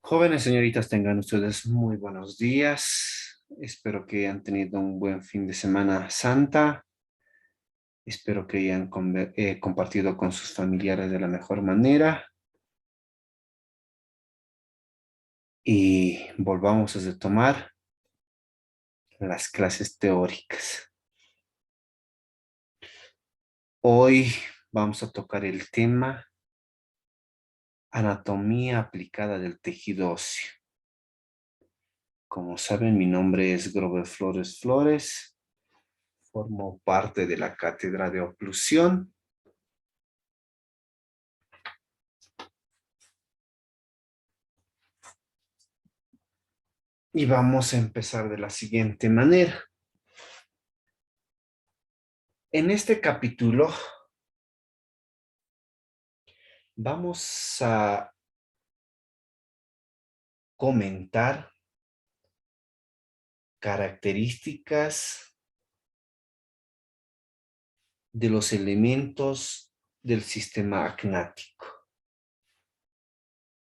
Jóvenes señoritas, tengan ustedes muy buenos días. Espero que hayan tenido un buen fin de semana santa. Espero que hayan compartido con sus familiares de la mejor manera. Y volvamos a retomar las clases teóricas. Hoy vamos a tocar el tema anatomía aplicada del tejido óseo. Como saben, mi nombre es Grover Flores Flores. Formo parte de la cátedra de oclusión. Y vamos a empezar de la siguiente manera. En este capítulo vamos a comentar características de los elementos del sistema acnático,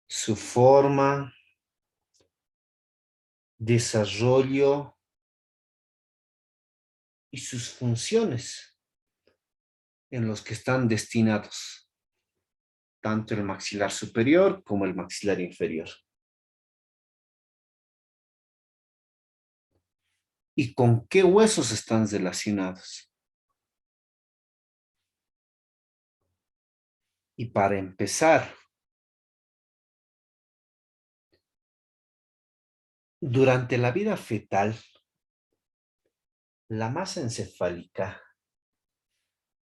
su forma, desarrollo y sus funciones en los que están destinados, tanto el maxilar superior como el maxilar inferior. ¿Y con qué huesos están relacionados? Y para empezar, durante la vida fetal, la masa encefálica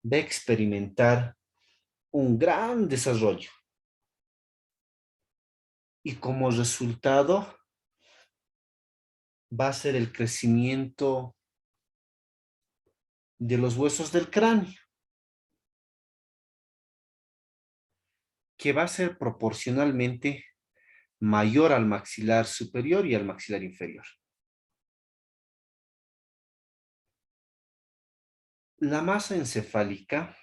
va a experimentar un gran desarrollo y como resultado va a ser el crecimiento de los huesos del cráneo, que va a ser proporcionalmente mayor al maxilar superior y al maxilar inferior. La masa encefálica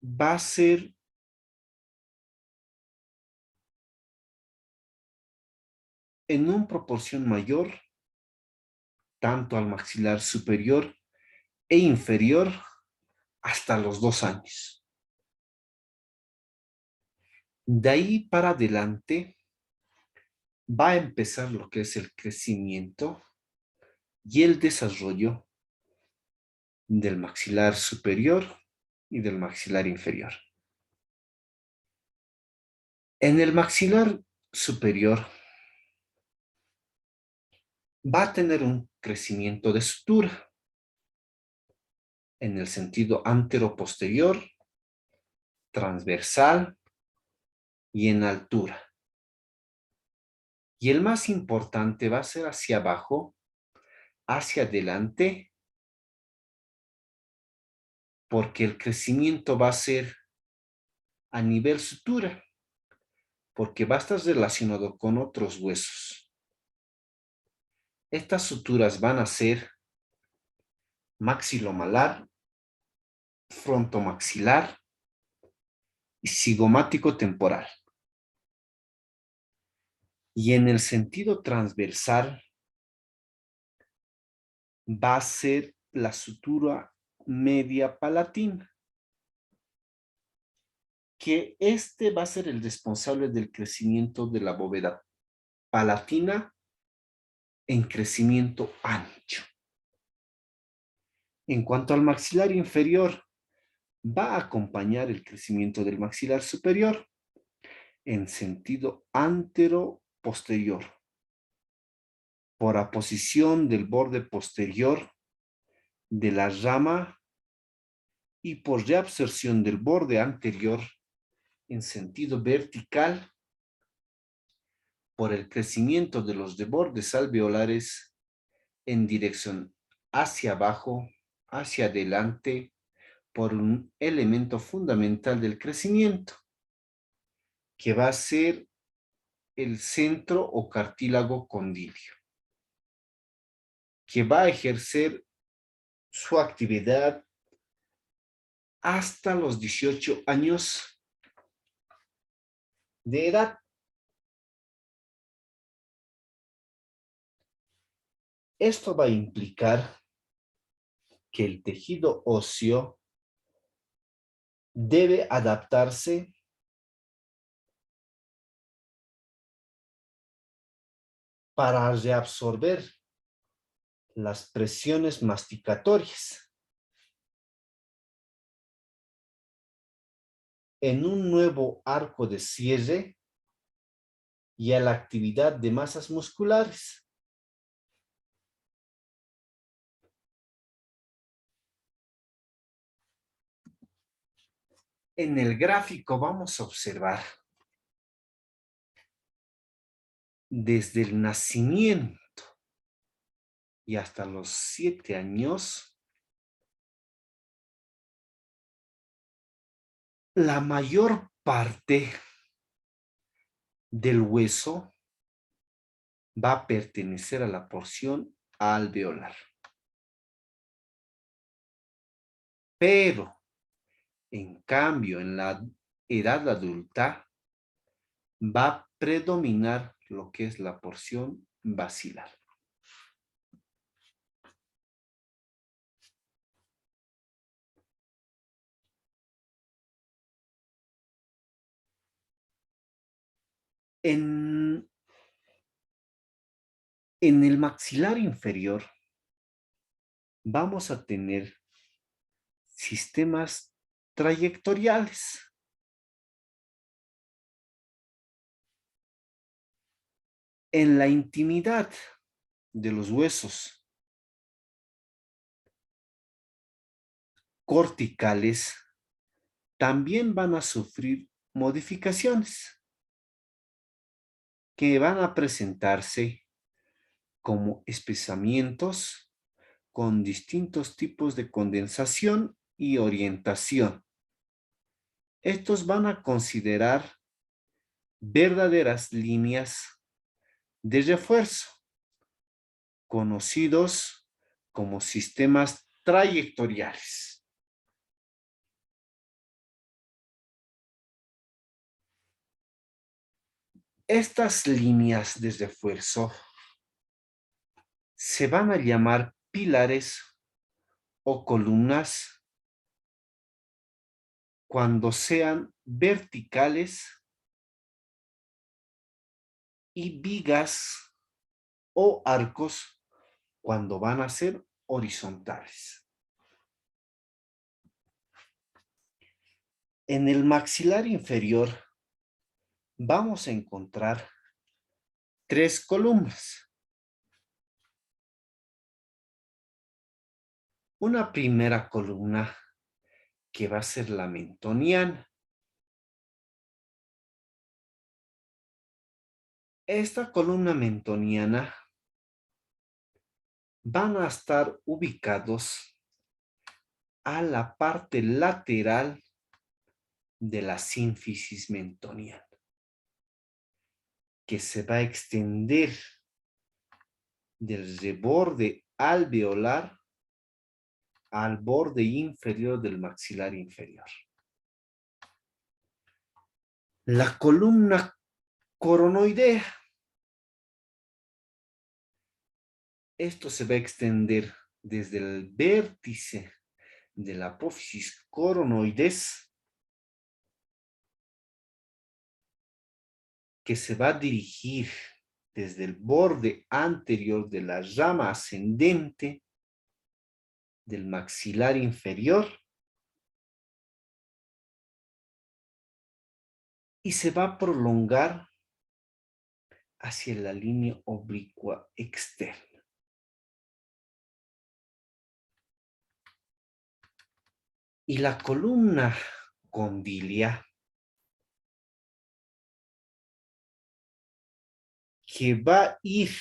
va a ser en una proporción mayor tanto al maxilar superior e inferior hasta los 2 años. De ahí para adelante va a empezar lo que es el crecimiento y el desarrollo del maxilar superior y del maxilar inferior. En el maxilar superior va a tener un crecimiento de sutura en el sentido antero-posterior, transversal y en altura. Y el más importante va a ser hacia abajo, hacia adelante, porque el crecimiento va a ser a nivel sutura, porque va a estar relacionado con otros huesos. Estas suturas van a ser maxilomalar, frontomaxilar y cigomático temporal. Y en el sentido transversal va a ser la sutura media palatina, que este va a ser el responsable del crecimiento de la bóveda palatina en crecimiento ancho. En cuanto al maxilar inferior, va a acompañar el crecimiento del maxilar superior en sentido antero-posterior, por aposición del borde posterior de la rama y por reabsorción del borde anterior en sentido vertical por el crecimiento de los bordes alveolares en dirección hacia abajo, hacia adelante, por un elemento fundamental del crecimiento, que va a ser el centro o cartílago condilio, que va a ejercer su actividad hasta los 18 años de edad. Esto va a implicar que el tejido óseo debe adaptarse para reabsorber las presiones masticatorias en un nuevo arco de cierre y a la actividad de masas musculares. En el gráfico vamos a observar desde el nacimiento y hasta los 7 años, la mayor parte del hueso va a pertenecer a la porción alveolar. Pero, en cambio, en la edad adulta va a predominar lo que es la porción basilar. En el maxilar inferior vamos a tener sistemas trayectoriales. En la intimidad de los huesos corticales también van a sufrir modificaciones que van a presentarse como espesamientos con distintos tipos de condensación y orientación. Estos van a considerar verdaderas líneas de refuerzo, conocidos como sistemas trayectoriales. Estas líneas de refuerzo se van a llamar pilares o columnas cuando sean verticales y vigas o arcos cuando van a ser horizontales. En el maxilar inferior vamos a encontrar 3 columnas. Una primera columna que va a ser la mentoniana. Esta columna mentoniana van a estar ubicados a la parte lateral de la sínfisis mentoniana, que se va a extender del reborde alveolar al borde inferior del maxilar inferior. La columna coronoidea. Esto se va a extender desde el vértice de la apófisis coronoides, que se va a dirigir desde el borde anterior de la rama ascendente del maxilar inferior y se va a prolongar hacia la línea oblicua externa. Y la columna condilia, que va a ir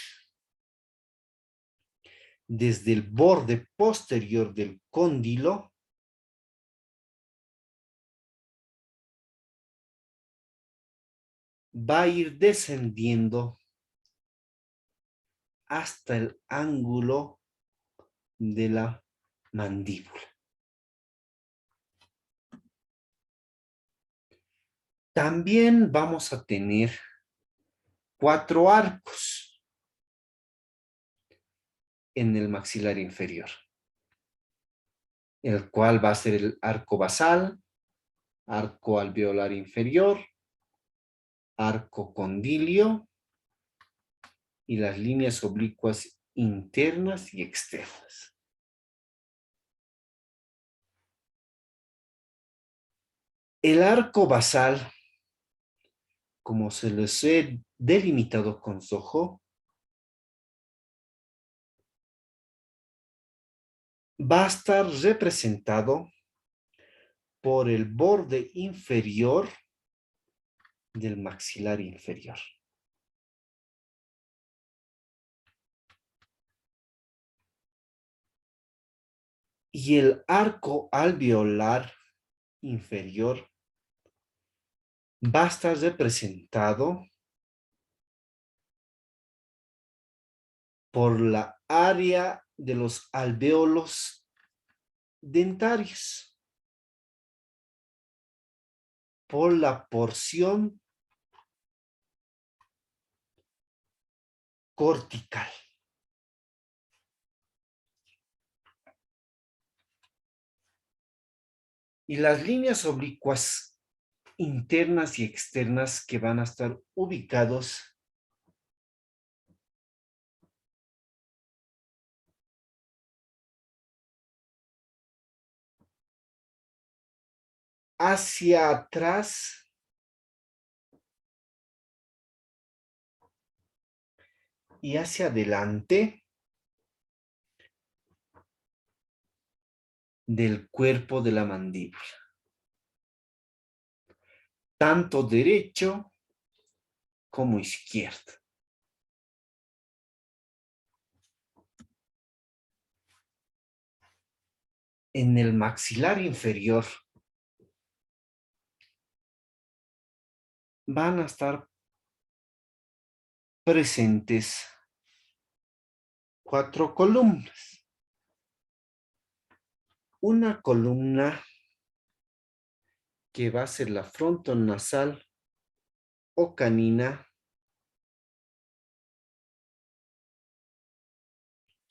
desde el borde posterior del cóndilo va a ir descendiendo hasta el ángulo de la mandíbula. También vamos a tener 4 arcos en el maxilar inferior, el cual va a ser el arco basal, arco alveolar inferior, arco condilio y las líneas oblicuas internas y externas. El arco basal, como se les he delimitado con sojo, va a estar representado por el borde inferior del maxilar inferior. Y el arco alveolar inferior va a estar representado por la área de los alvéolos dentarios, por la porción cortical. Y las líneas oblicuas internas y externas que van a estar ubicados hacia atrás y hacia adelante del cuerpo de la mandíbula, tanto derecho como izquierdo. En el maxilar inferior van a estar presentes 4 columnas. Una columna que va a ser la frontonasal o canina,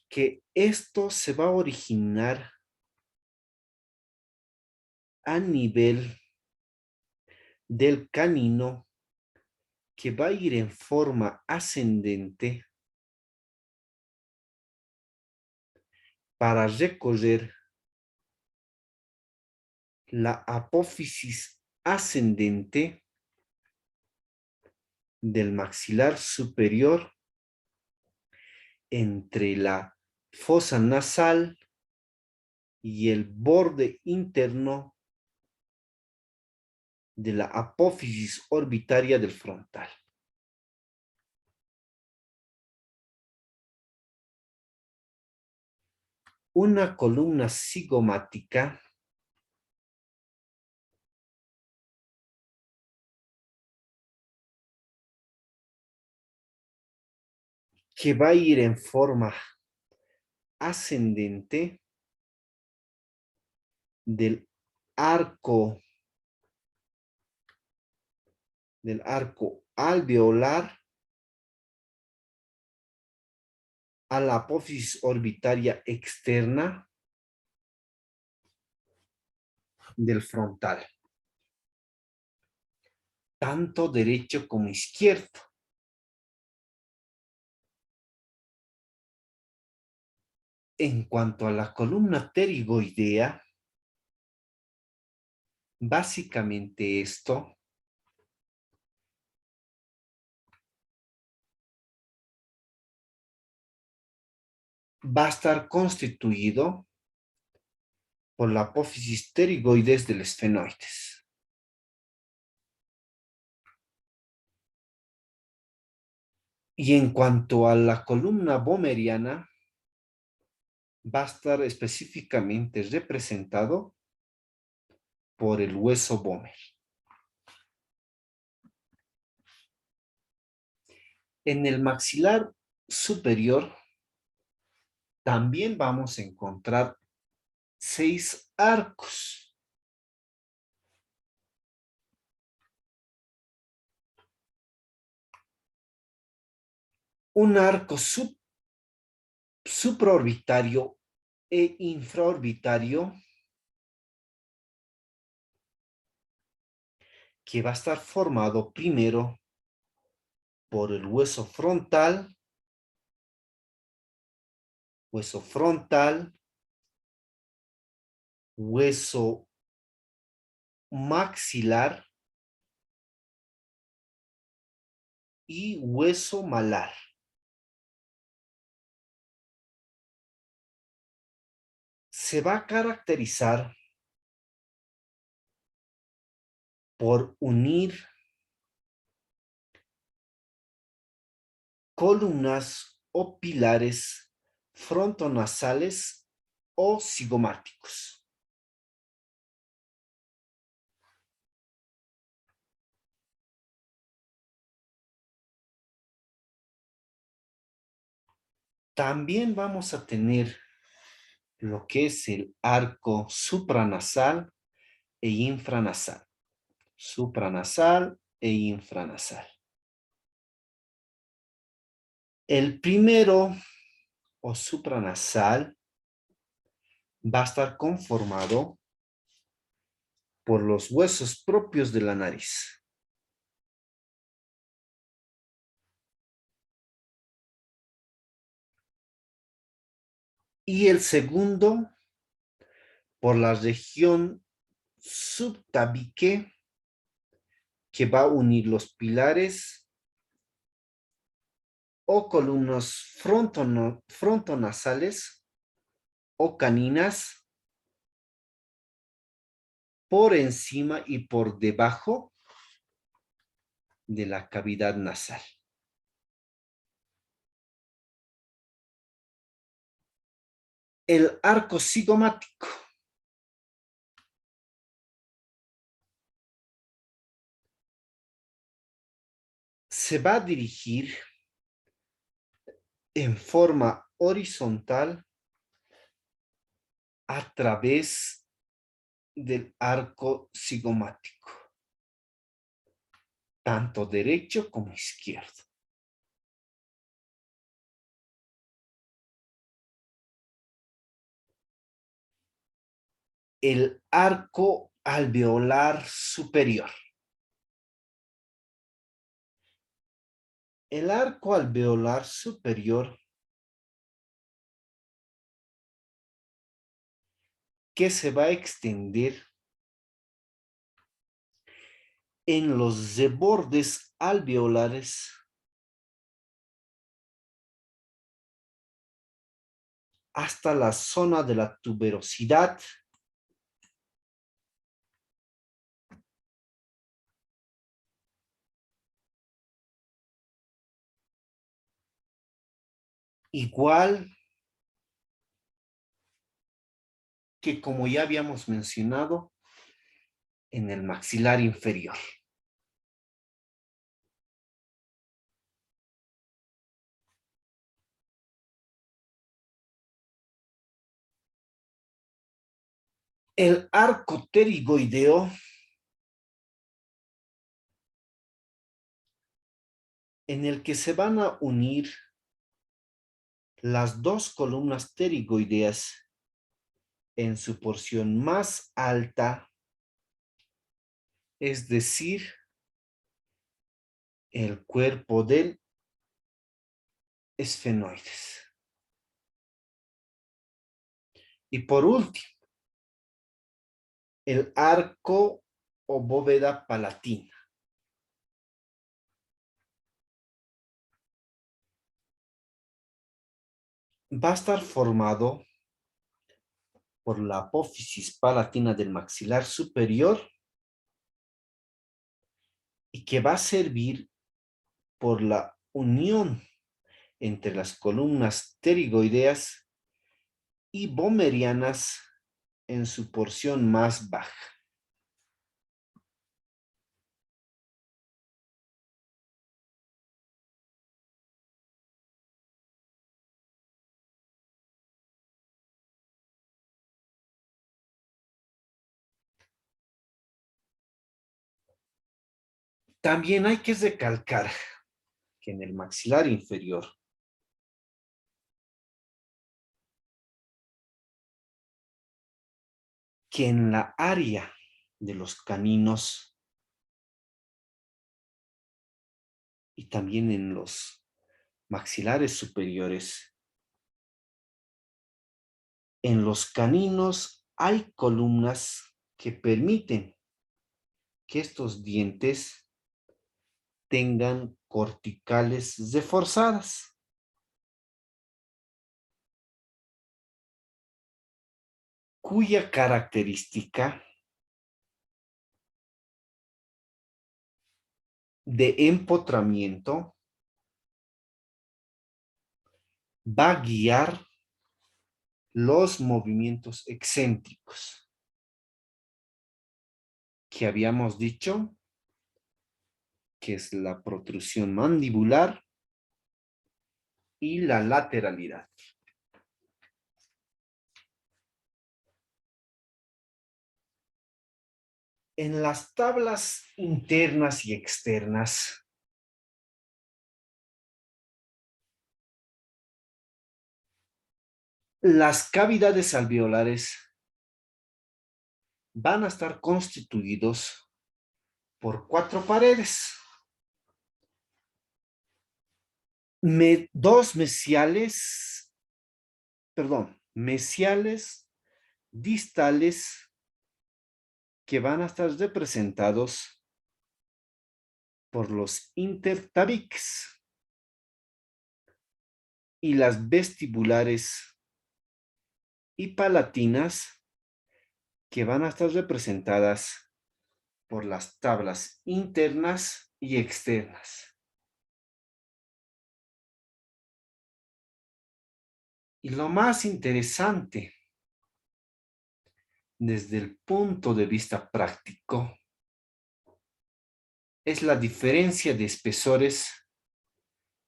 que esto se va a originar a nivel del canino, que va a ir en forma ascendente para recorrer la apófisis ascendente del maxilar superior entre la fosa nasal y el borde interno de la apófisis orbitaria del frontal. Una columna cigomática que va a ir en forma ascendente del arco alveolar a la apófisis orbitaria externa del frontal, tanto derecho como izquierdo. En cuanto a la columna pterigoidea, básicamente esto va a estar constituido por la apófisis pterigoides del esfenoides. Y en cuanto a la columna bomeriana, va a estar específicamente representado por el hueso Bomer. En el maxilar superior también vamos a encontrar 6 arcos. un arco supraorbitario e infraorbitario que va a estar formado primero por el hueso frontal, hueso maxilar y hueso malar. Se va a caracterizar por unir columnas o pilares frontonasales o cigomáticos. También vamos a tener lo que es el arco supranasal e infranasal. Supranasal e infranasal. El primero o supranasal va a estar conformado por los huesos propios de la nariz. Y el segundo por la región subtabique que va a unir los pilares o columnas frontonasales o caninas por encima y por debajo de la cavidad nasal. El arco cigomático se va a dirigir en forma horizontal a través del arco cigomático, tanto derecho como izquierdo. El arco alveolar superior. El arco alveolar superior que se va a extender en los bordes alveolares hasta la zona de la tuberosidad igual que como ya habíamos mencionado en el maxilar inferior. El arco pterigoideo en el que se van a unir las dos columnas pterigoideas en su porción más alta, es decir, el cuerpo del esfenoides. Y por último, el arco o bóveda palatina. Va a estar formado por la apófisis palatina del maxilar superior y que va a servir por la unión entre las columnas pterigoideas y bomerianas en su porción más baja. También hay que recalcar que en el maxilar inferior que en la área de los caninos y también en los maxilares superiores, en los caninos hay columnas que permiten que estos dientes tengan corticales reforzadas, cuya característica de empotramiento va a guiar los movimientos excéntricos que habíamos dicho que es la protrusión mandibular y la lateralidad. En las tablas internas y externas, las cavidades alveolares van a estar constituidos por 4 paredes. Dos mesiales, mesiales distales que van a estar representados por los intertabiques y las vestibulares y palatinas que van a estar representadas por las tablas internas y externas. Y lo más interesante desde el punto de vista práctico es la diferencia de espesores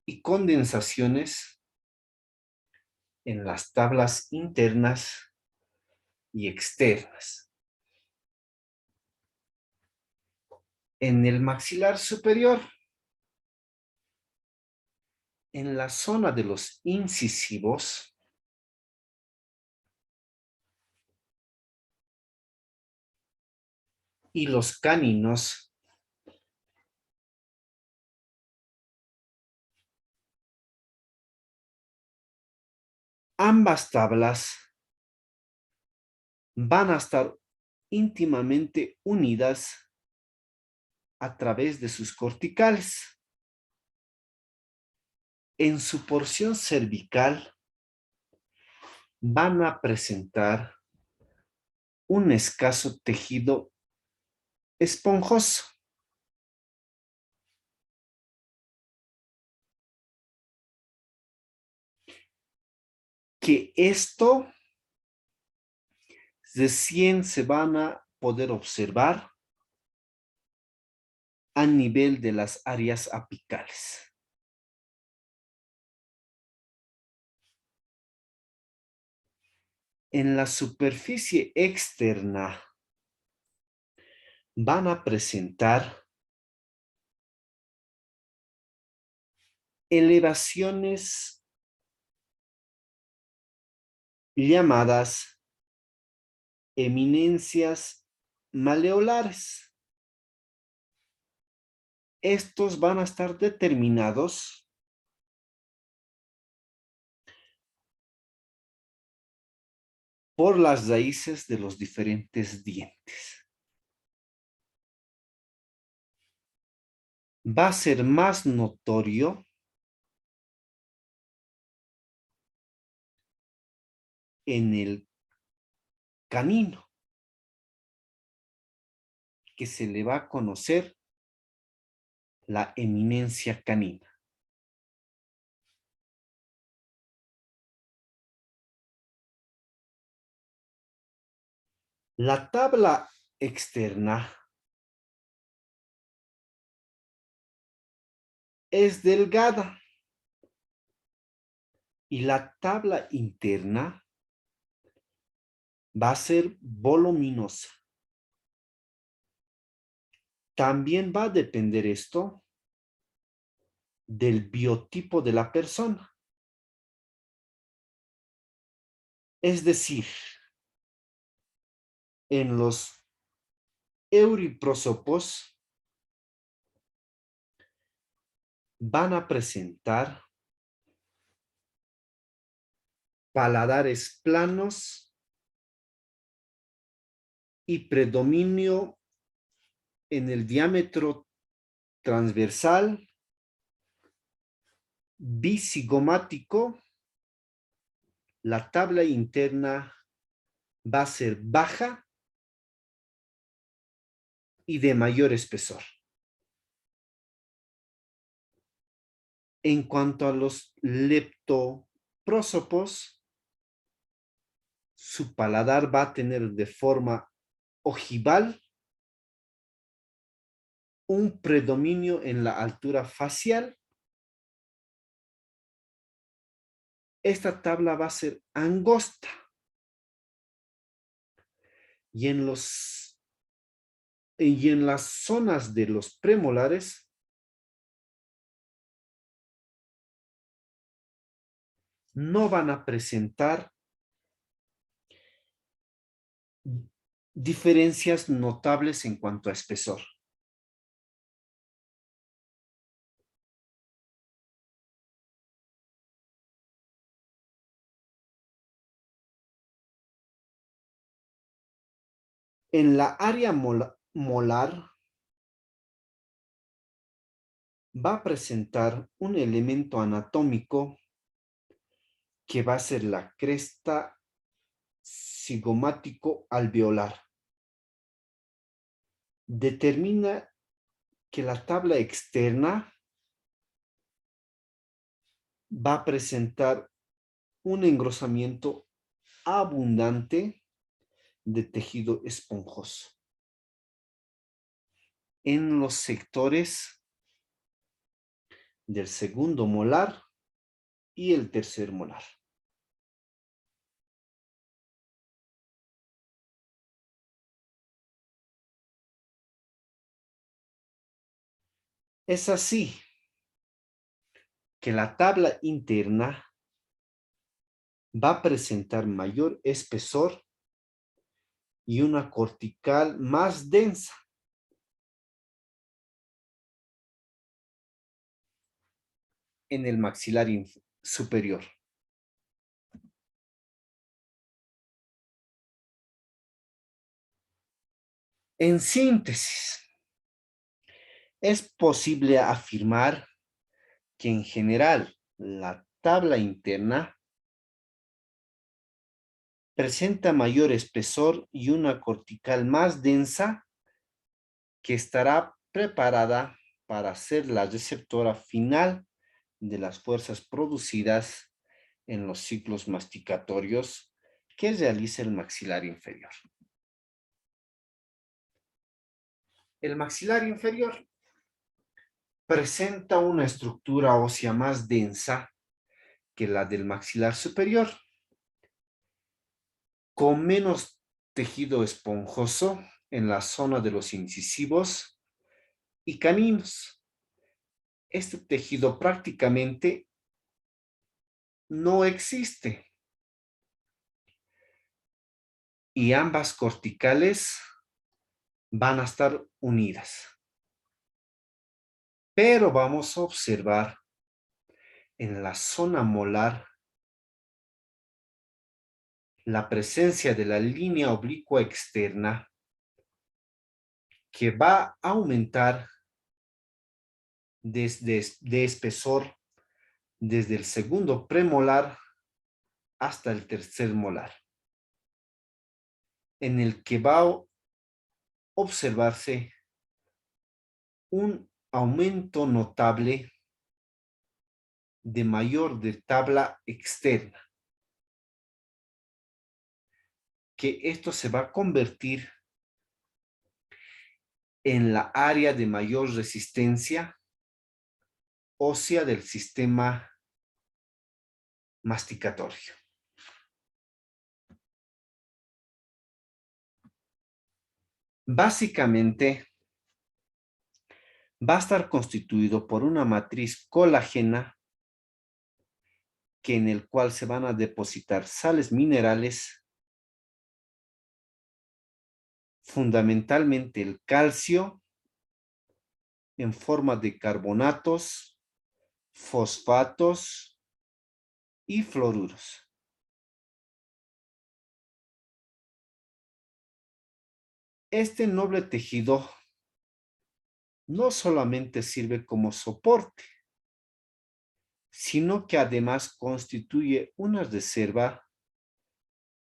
y condensaciones en las tablas internas y externas. En el maxilar superior, en la zona de los incisivos, y los caninos, ambas tablas van a estar íntimamente unidas a través de sus corticales. En su porción cervical van a presentar un escaso tejido esponjoso que esto recién se van a poder observar a nivel de las áreas apicales. En la superficie externa van a presentar elevaciones llamadas eminencias maleolares. Estos van a estar determinados por las raíces de los diferentes dientes. Va a ser más notorio en el canino, que se le va a conocer la eminencia canina. La tabla externa es delgada y la tabla interna va a ser voluminosa. También va a depender esto del biotipo de la persona. Es decir, En los euriprosopos van a presentar paladares planos y predominio en el diámetro transversal bicigomático. La tabla interna va a ser baja y de mayor espesor. En cuanto a los leptoprósopos, su paladar va a tener de forma ojival un predominio en la altura facial. Esta tabla va a ser angosta y en las zonas de los premolares no van a presentar diferencias notables en cuanto a espesor. En la área molar va a presentar un elemento anatómico que va a ser la cresta cigomático alveolar. Determina que la tabla externa va a presentar un engrosamiento abundante de tejido esponjoso en los sectores del segundo molar y el tercer molar. Es así que la tabla interna va a presentar mayor espesor y una cortical más densa. En el maxilar superior. En síntesis, es posible afirmar que en general la tabla interna presenta mayor espesor y una cortical más densa que estará preparada para ser la receptora final de las fuerzas producidas en los ciclos masticatorios que realiza el maxilar inferior. El maxilar inferior presenta una estructura ósea más densa que la del maxilar superior, con menos tejido esponjoso en la zona de los incisivos y caninos. Este tejido prácticamente no existe y ambas corticales van a estar unidas. Pero vamos a observar en la zona molar la presencia de la línea oblicua externa que va a aumentar de espesor desde el segundo premolar hasta el tercer molar, en el que va a observarse un aumento notable de mayor de tabla externa, que esto se va a convertir en la área de mayor resistencia ósea del sistema masticatorio. Básicamente, va a estar constituido por una matriz colágena que en el cual se van a depositar sales minerales fundamentalmente el calcio en forma de carbonatos, fosfatos y fluoruros. Este noble tejido no solamente sirve como soporte, sino que además constituye una reserva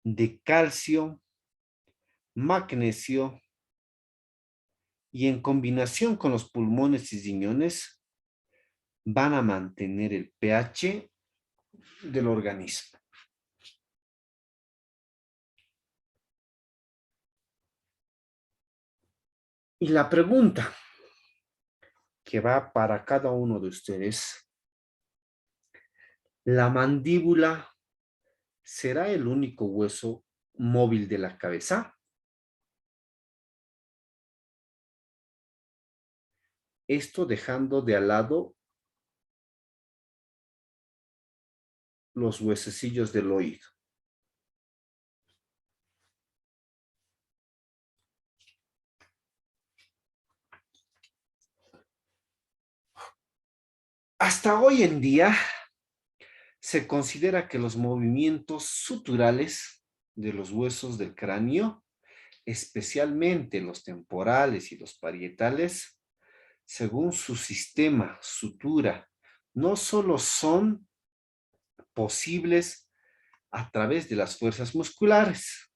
de calcio, magnesio y en combinación con los pulmones y riñones van a mantener el pH del organismo. Y la pregunta que va para cada uno de ustedes, ¿la mandíbula será el único hueso móvil de la cabeza? Esto dejando de al lado los huesecillos del oído. Hasta hoy en día se considera que los movimientos suturales de los huesos del cráneo, especialmente los temporales y los parietales, según su sistema, sutura, no solo son posibles a través de las fuerzas musculares,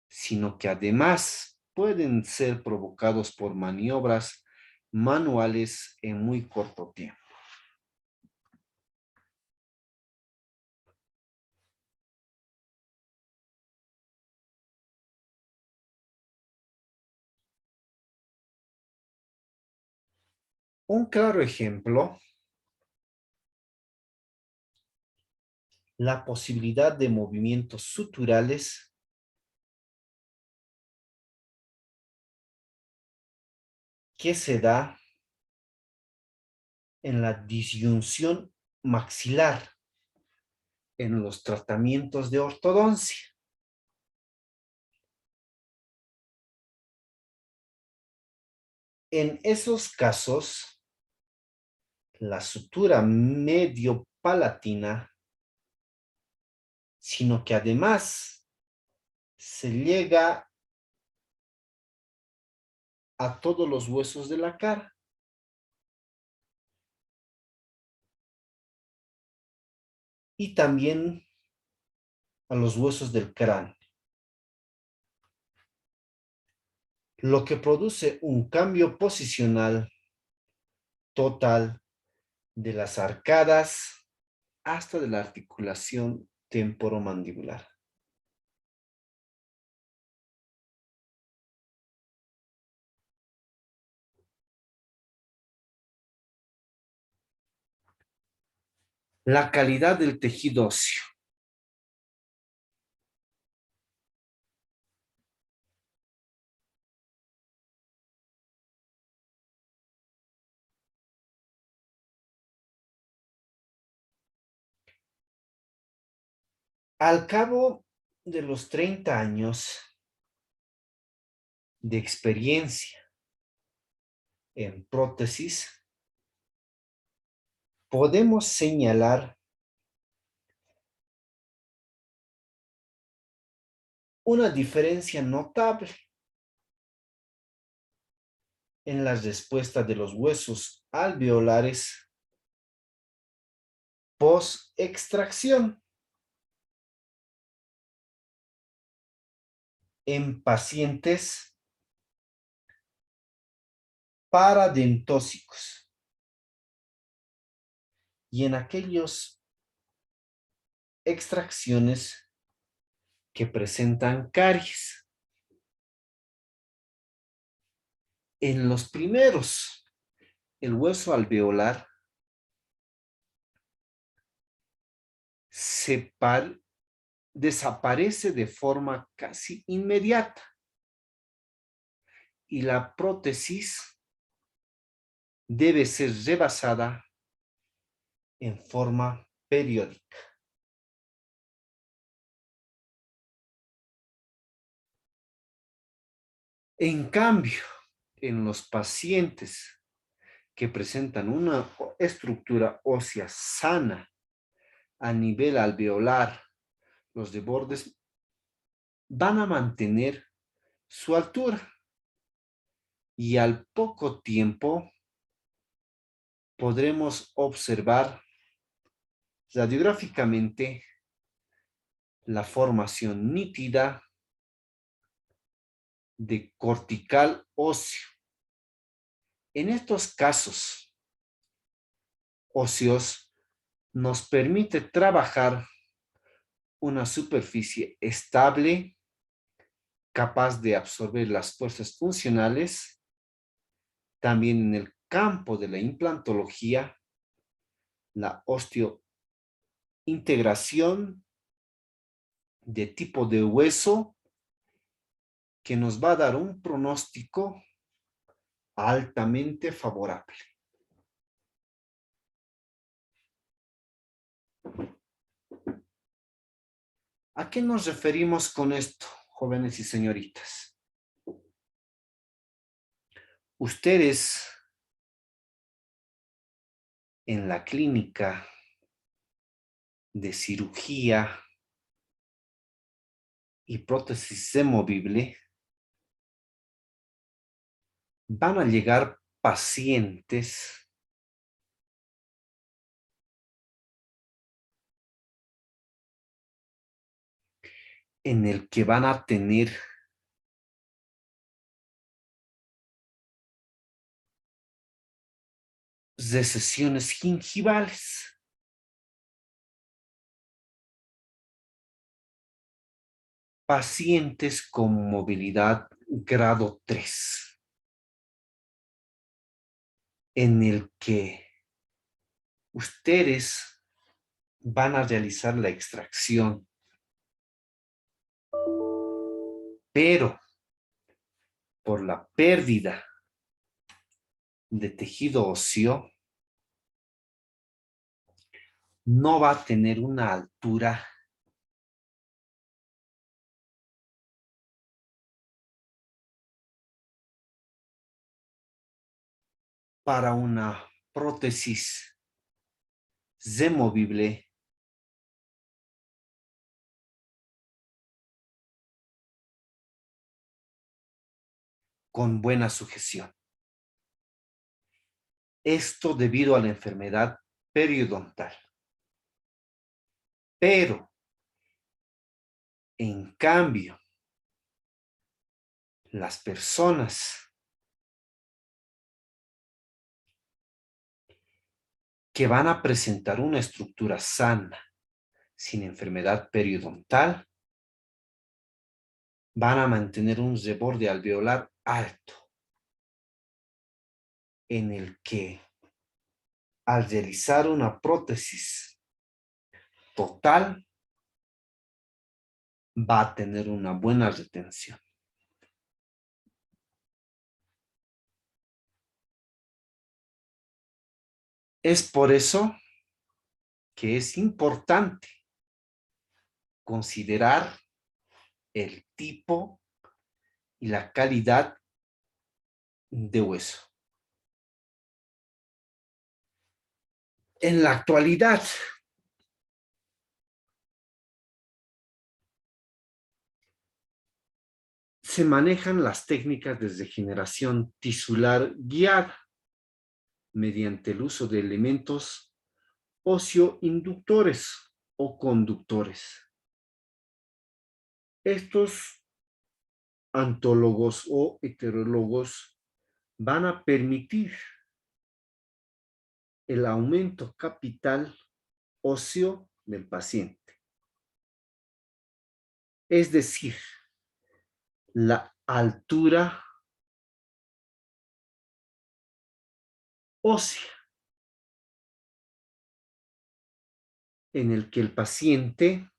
sino que además pueden ser provocados por maniobras manuales en muy corto tiempo. Un claro ejemplo, la posibilidad de movimientos suturales que se da en la disyunción maxilar en los tratamientos de ortodoncia. En esos casos, la sutura medio-palatina, sino que además se llega a todos los huesos de la cara. Y también a los huesos del cráneo, lo que produce un cambio posicional total de las arcadas hasta de la articulación temporomandibular. La calidad del tejido óseo. Al cabo de los 30 años de experiencia en prótesis, podemos señalar una diferencia notable en la respuesta de los huesos alveolares post-extracción en pacientes paradentósicos y en aquellas extracciones que presentan caries. En los primeros, el hueso alveolar desaparece de forma casi inmediata y la prótesis debe ser rebasada en forma periódica. En cambio, en los pacientes que presentan una estructura ósea sana a nivel alveolar, los de bordes van a mantener su altura y al poco tiempo podremos observar radiográficamente la formación nítida de cortical óseo. En estos casos óseos nos permite trabajar una superficie estable, capaz de absorber las fuerzas funcionales. También en el campo de la implantología, la osteointegración de tipo de hueso que nos va a dar un pronóstico altamente favorable. ¿A qué nos referimos con esto, jóvenes y señoritas? Ustedes en la clínica de cirugía y prótesis removible van a llegar pacientes en el que van a tener recesiones gingivales. Pacientes con movilidad grado 3, en el que ustedes van a realizar la extracción, pero por la pérdida de tejido óseo, no va a tener una altura para una prótesis removible con buena sujeción. Esto debido a la enfermedad periodontal. Pero, en cambio, las personas que van a presentar una estructura sana, sin enfermedad periodontal, van a mantener un reborde alveolar alto, en el que al realizar una prótesis total, va a tener una buena retención. Es por eso que es importante considerar el tipo y la calidad de hueso. En la actualidad, se manejan las técnicas de regeneración tisular guiada mediante el uso de elementos óseo-inductores o conductores. Estos antólogos o heterólogos van a permitir el aumento capital óseo del paciente. Es decir, la altura ósea en el que el paciente,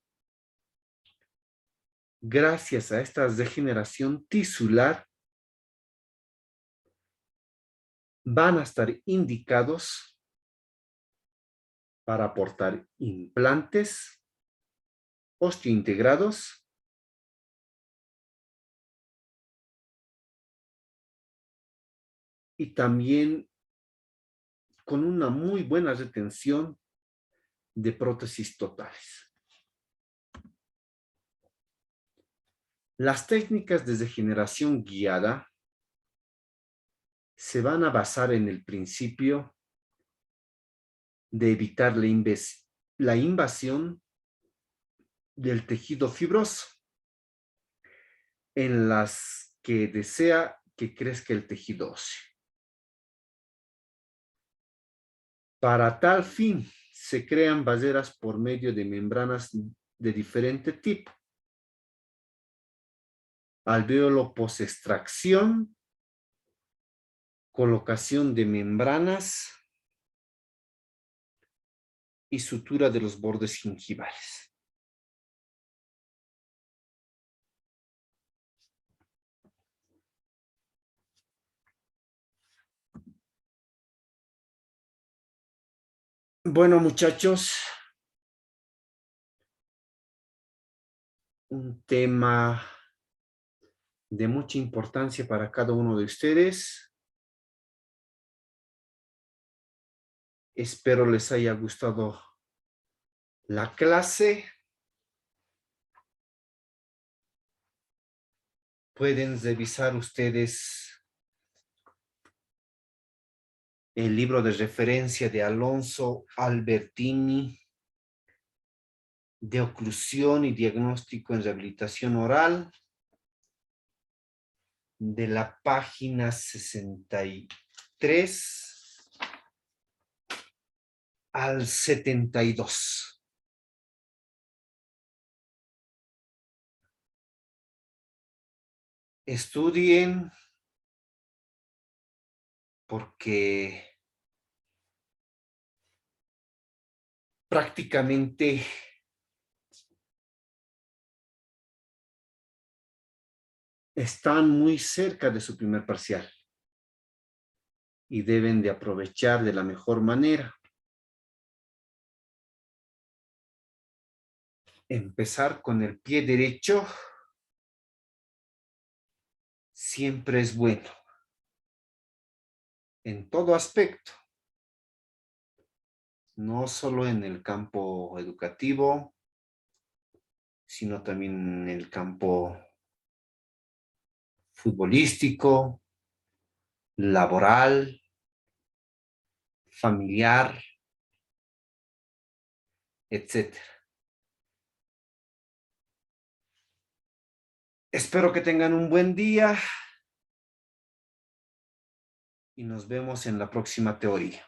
gracias a esta degeneración tisular, van a estar indicados para aportar implantes osteointegrados y también con una muy buena retención de prótesis totales. Las técnicas de regeneración guiada se van a basar en el principio de evitar la invasión del tejido fibroso en las que desea que crezca el tejido óseo. Para tal fin, se crean barreras por medio de membranas de diferente tipo. Alvéolo post-extracción, colocación de membranas y sutura de los bordes gingivales. Bueno, muchachos, un tema de mucha importancia para cada uno de ustedes. Espero les haya gustado la clase. Pueden revisar ustedes el libro de referencia de Alonso Albertini de oclusión y diagnóstico en rehabilitación oral, de la página 63 al 72. Estudien porque prácticamente están muy cerca de su primer parcial y deben de aprovechar de la mejor manera. Empezar con el pie derecho siempre es bueno, en todo aspecto, no solo en el campo educativo, sino también en el campo futbolístico, laboral, familiar, etc. Espero que tengan un buen día y nos vemos en la próxima teoría.